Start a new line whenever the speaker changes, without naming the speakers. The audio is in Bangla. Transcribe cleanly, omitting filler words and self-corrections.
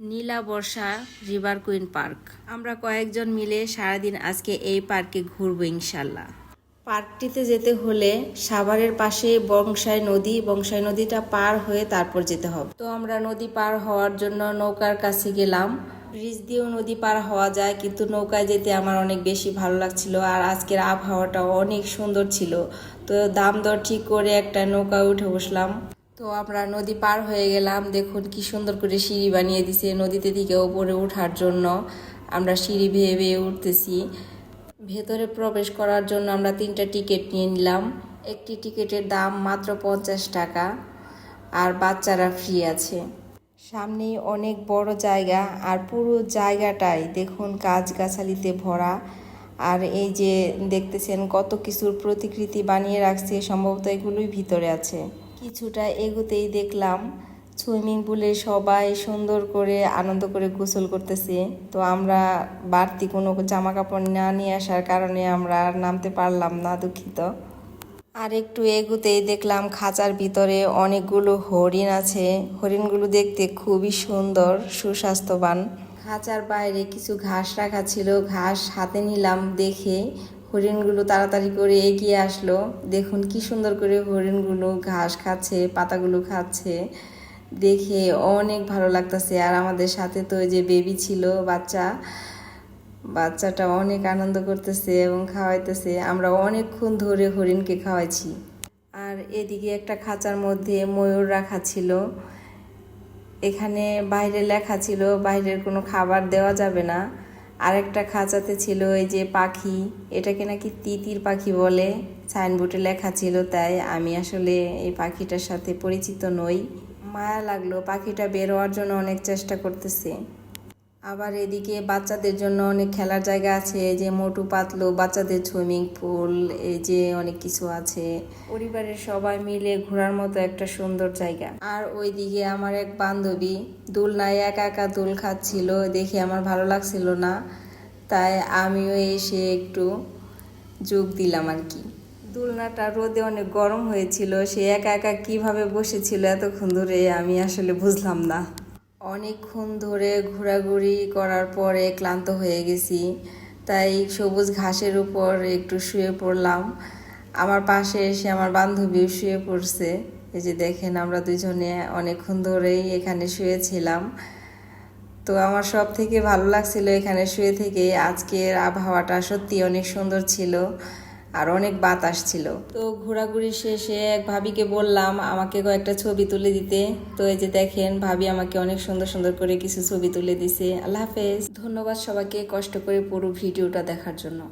নীলা বর্ষা রিভার কুইন পার্ক। আমরা কয়েকজন মিলে সারাদিন আজকে এই পার্কে ঘুরবো ইনশাল্লাহ। পার্কটিতে যেতে হলে সাভারের পাশে বংশাই নদীটা পার হয়ে তারপর যেতে হবে। তো আমরা নদী পার হওয়ার জন্য নৌকার কাছে গেলাম। ব্রিজ দিয়েও নদী পার হওয়া যায়, কিন্তু নৌকায় যেতে আমার অনেক বেশি ভালো লাগছিল। আর আজকের আবহাওয়াটা অনেক সুন্দর ছিল, তো দাম দর ঠিক করে একটা নৌকায় উঠে বসলাম। তো আমরা নদী পার হয়ে গেলাম। দেখুন কি সুন্দর করে সিঁড়ি বানিয়ে দিছে নদীতে থেকে ওপরে ওঠার জন্য। আমরা সিঁড়ি বেয়ে বেয়ে উঠতেছি। ভেতরে প্রবেশ করার জন্য আমরা 3টা টিকিট নিয়ে নিলাম। একটি টিকিটের দাম মাত্র 50 টাকা, আর বাচ্চারা ফ্রি আছে। সামনেই অনেক বড় জায়গা, আর পুরো জায়গাটাই দেখুন গাছগাছালিতে ভরা। আর এই যে দেখতেছেন কত কিছুর প্রতিকৃতি বানিয়ে রাখছে, সম্ভবত এগুলোই ভিতরে আছে। কিছুটা এগোতেই দেখলাম সুইমিং পুলে সবাই সুন্দর করে আনন্দ করে গোসল করতেছে। তো আমরা বাড়তি কোনো জামা কাপড় না নিয়ে আসার কারণে আমরা আর নামতে পারলাম না, দুঃখিত। আর একটু এগোতেই দেখলাম খাঁচার ভিতরে অনেকগুলো হরিণ আছে। হরিণগুলো দেখতে খুবই সুন্দর, সুস্বাস্থ্যবান। খাঁচার বাইরে কিছু ঘাস রাখা ছিল, ঘাস হাতে নিলাম। দেখে হরিণগুলো তাড়াতাড়ি করে এগিয়ে আসলো। দেখুন কি সুন্দর করে হরিণগুলো ঘাস খাচ্ছে, পাতাগুলো খাচ্ছে, দেখে অনেক ভালো লাগতেছে। আর আমাদের সাথে তো যে বেবি ছিল, বাচ্চাটা অনেক আনন্দ করতেছে এবং খাওয়াইতেছে। আমরা অনেকক্ষণ ধরে হরিণকে খাওয়াইছি। আর এদিকে একটা খাঁচার মধ্যে ময়ূর রাখা ছিল। এখানে বাইরে লেখা ছিল বাইরের কোনো খাবার দেওয়া যাবে না। আরেকটা খাঁচাতে ছিল এই যে পাখি, এটাকে নাকি তিতির পাখি বলে, সাইনবোর্ডে লেখা ছিল। তাই আমি আসলে এই পাখিটার সাথে পরিচিত নই। মায়া লাগলো, পাখিটা বের হওয়ার জন্য অনেক চেষ্টা করতেছে। আবার এদিকে বাচ্চাদের জন্য অনেক খেলার জায়গা আছে, এই যে মোটু পাতলু বাচ্চাদের সুইমিং পুল, এই যে অনেক কিছু আছে। পরিবারের সবাই মিলে ঘোরার মতো একটা সুন্দর জায়গা। আর ওইদিকে আমার এক বান্ধবী দোলনায় একা একা দোল খাচ্ছিল, দেখে আমার ভালো লাগছিল না, তাই আমিও এসে একটু যোগ দিলাম আর কি। দোলনাটা রোদে অনেক গরম হয়েছিল, সে একা একা কিভাবে বসেছিল এতক্ষণ ধরে আমি আসলে বুঝলাম না। অনেকক্ষণ ধরে ঘোরাঘুরি করার পরে ক্লান্ত হয়ে গেছি, তাই সবুজ ঘাসের উপর একটু শুয়ে পড়লাম। আমার পাশে এসে আমার বান্ধবীও শুয়ে পড়ছে। এই যে দেখেন আমরা দুজনে অনেকক্ষণ ধরেই এখানে শুয়েছিলাম। তো আমার সব থেকে ভালো লাগছিল এখানে শুয়ে থেকে। আজকের আবহাওয়াটা সত্যি অনেক সুন্দর ছিল, আর অনেক বাতাস ছিল। তো ঘোরাঘুরি শেষে এক ভাবিকে বললাম আমাকে কয়েকটা ছবি তুলে দিতে। তো এই যে দেখেন ভাবি আমাকে অনেক সুন্দর সুন্দর করে কিছু ছবি তুলে দিছে। আল্লাহ হাফেজ। ধন্যবাদ সবাইকে কষ্ট করে পুরো ভিডিওটা দেখার জন্য।